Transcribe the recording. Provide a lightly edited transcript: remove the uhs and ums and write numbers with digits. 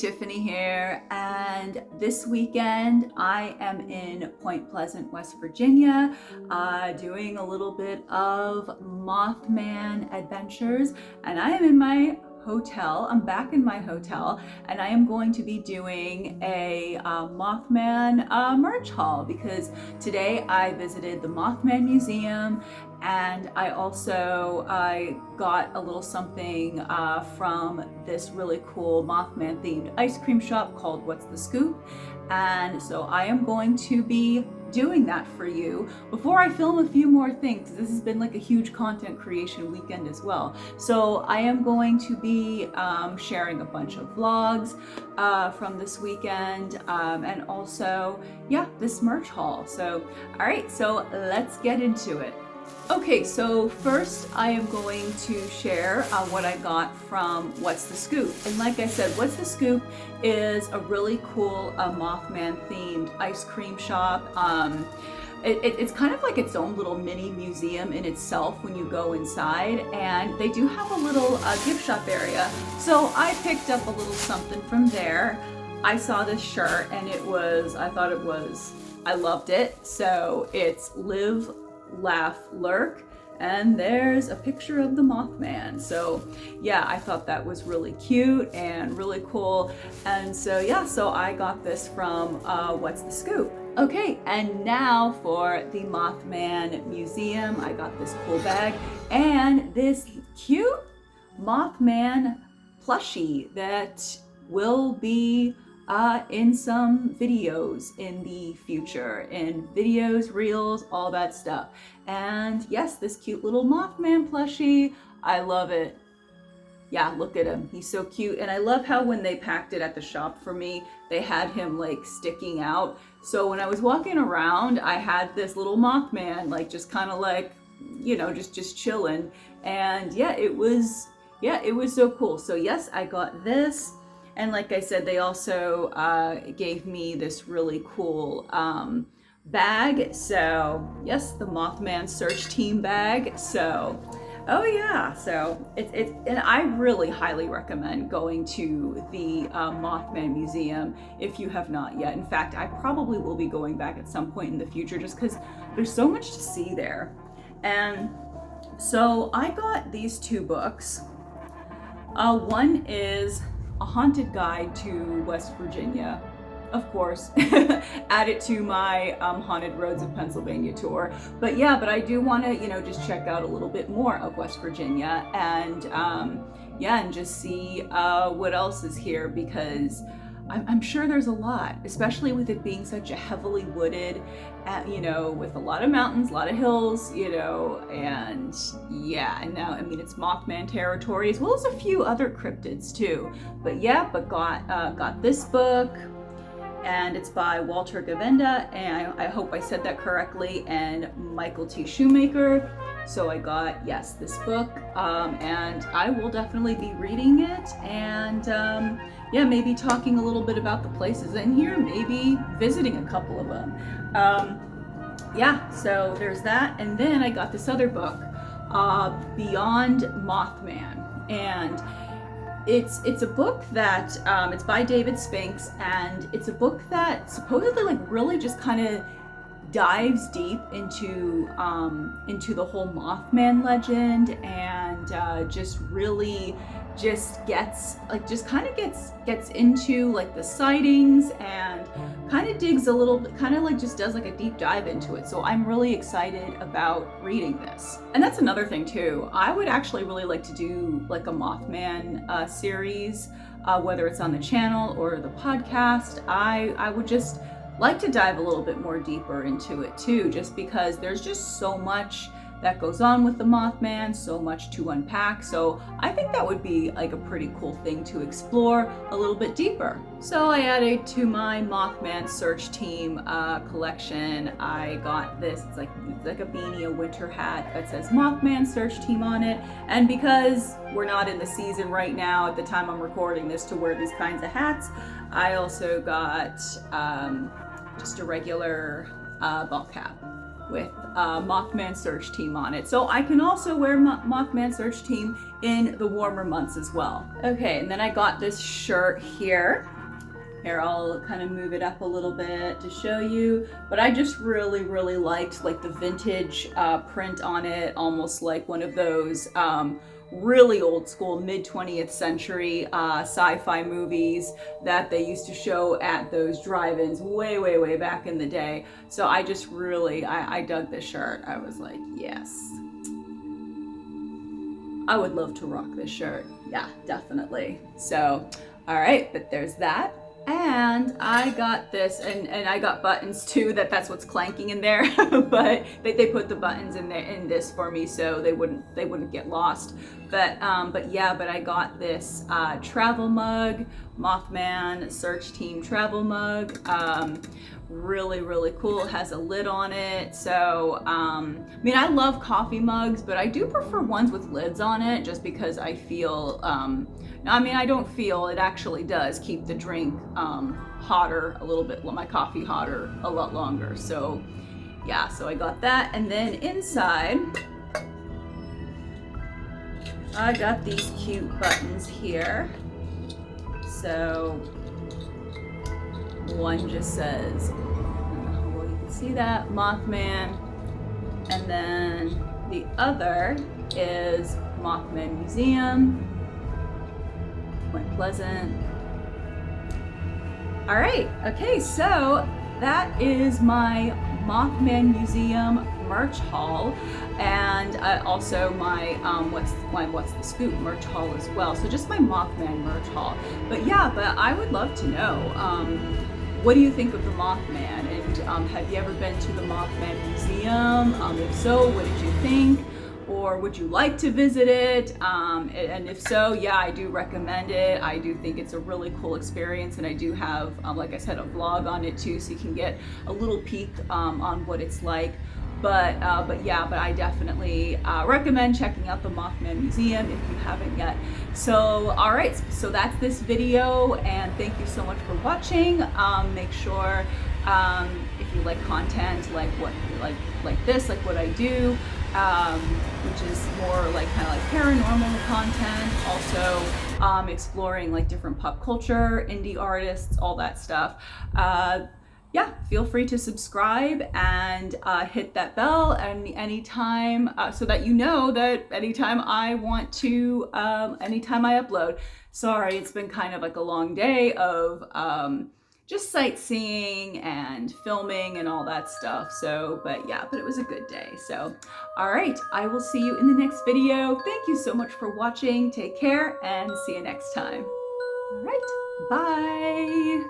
Tiffany here, and this weekend I am in Point Pleasant, West Virginia, doing a little bit of Mothman adventures, and I am in my hotel. I'm back in my hotel, and I am going to be doing a Mothman merch haul because today I visited the Mothman Museum, and I also got a little something from this really cool Mothman themed ice cream shop called What's the Scoop, and so I am going to be doing that for you before I film a few more things. This has been like a huge content creation weekend as well. So I am going to be sharing a bunch of vlogs from this weekend and also, yeah, this merch haul. So, all right, so let's get into it. Okay, so first I am going to share what I got from What's the Scoop. And like I said, What's the Scoop is a really cool Mothman themed ice cream shop. It's kind of like its own little mini museum in itself when you go inside, and they do have a little gift shop area. So I picked up a little something from there. I saw this shirt and I loved it. So it's Live, Laugh, Lurk, and there's a picture of the Mothman. So yeah, I thought that was really cute and really cool. And so yeah, so I got this from What's the Scoop. Okay, and now for the Mothman Museum. I got this cool bag and this cute Mothman plushie that will be in some videos in the future, in videos, reels, all that stuff. And yes, this cute little Mothman plushie, I love it. Yeah, look at him, he's so cute. And I love how when they packed it at the shop for me, they had him like sticking out. So when I was walking around, I had this little Mothman like just kind of like, you know, just chilling. And yeah, it was so cool. So yes, I got this. And like I said, they also gave me this really cool bag. So yes, the Mothman Search Team bag. So, oh yeah. So and I really highly recommend going to the Mothman Museum if you have not yet. In fact, I probably will be going back at some point in the future just because there's so much to see there. And so I got these two books. One is A Haunted Guide to West Virginia, of course, add it to my Haunted Roads of Pennsylvania tour. But I do want to, just check out a little bit more of West Virginia and and just see what else is here, because I'm sure there's a lot, especially with it being such a heavily wooded, with a lot of mountains, a lot of hills, and yeah, and now, it's Mothman territory, as well as a few other cryptids too. But got this book, and it's by Walter Gavenda, and I hope I said that correctly, and Michael T. Shoemaker. So I got, yes, this book, and I will definitely be reading it, and maybe talking a little bit about the places in here, maybe visiting a couple of them. So there's that. And then I got this other book, Beyond Mothman, and it's a book that it's by David Spinks, and it's a book that supposedly really just kind of dives deep into the whole Mothman legend, and gets into like the sightings, and kind of digs a little bit, kind of like just does like a deep dive into it. So I'm really excited about reading this. And that's another thing too. I would actually really like to do like a Mothman series, whether it's on the channel or the podcast. I would just like to dive a little bit more deeper into it too, just because there's just so much that goes on with the Mothman, so much to unpack. So I think that would be like a pretty cool thing to explore a little bit deeper. So I added to my Mothman Search Team collection, I got this, it's like a beanie, a winter hat that says Mothman Search Team on it. And because we're not in the season right now at the time I'm recording this to wear these kinds of hats, I also got just a regular ball cap. with Mothman Search Team on it. So I can also wear Mothman Search Team in the warmer months as well. Okay, and then I got this shirt here. Here, I'll kind of move it up a little bit to show you, but I just really liked like the vintage print on it, almost like one of those really old school mid 20th century sci-fi movies that they used to show at those drive-ins way back in the day. So I just really, I dug this shirt. I was like, yes, I would love to rock this shirt. Yeah, definitely. So, all right, but there's that. And I got this, and I got buttons too. That's what's clanking in there, but they put the buttons in there in this for me so they wouldn't get lost. But yeah, but I got this travel mug, Mothman Search Team travel mug. Really cool. It has a lid on it. So I mean, I love coffee mugs, but I do prefer ones with lids on it just because I feel I mean, I don't feel, it actually does keep the drink hotter a little bit, my coffee hotter a lot longer. So yeah, so I got that. And then inside, I got these cute buttons here. So one just says, well, you can see that, Mothman. And then the other is Mothman Musuem. Point Pleasant. All right, okay, so that is my Mothman Musuem merch haul, and also my What's the Scoop merch haul as well. So just my Mothman merch haul. But yeah, but I would love to know, what do you think of the Mothman? And have you ever been to the Mothman Musuem? If so, what did you think? Or would you like to visit it? And if so, yeah, I do recommend it. I do think it's a really cool experience, and I do have, like I said, a vlog on it too, so you can get a little peek on what it's like. But yeah, but I definitely recommend checking out the Mothman Musuem if you haven't yet. So all right, so that's this video, and thank you so much for watching. Make sure if you like content like this, like what I do, which is more like kind of like paranormal content, also exploring like different pop culture, indie artists, all that stuff. Yeah, feel free to subscribe and hit that bell anytime, so that you know that anytime I want to, anytime I upload. Sorry, it's been kind of like a long day of just sightseeing and filming and all that stuff. So, but yeah, but it was a good day. So, all right, I will see you in the next video. Thank you so much for watching. Take care and see you next time. All right, bye.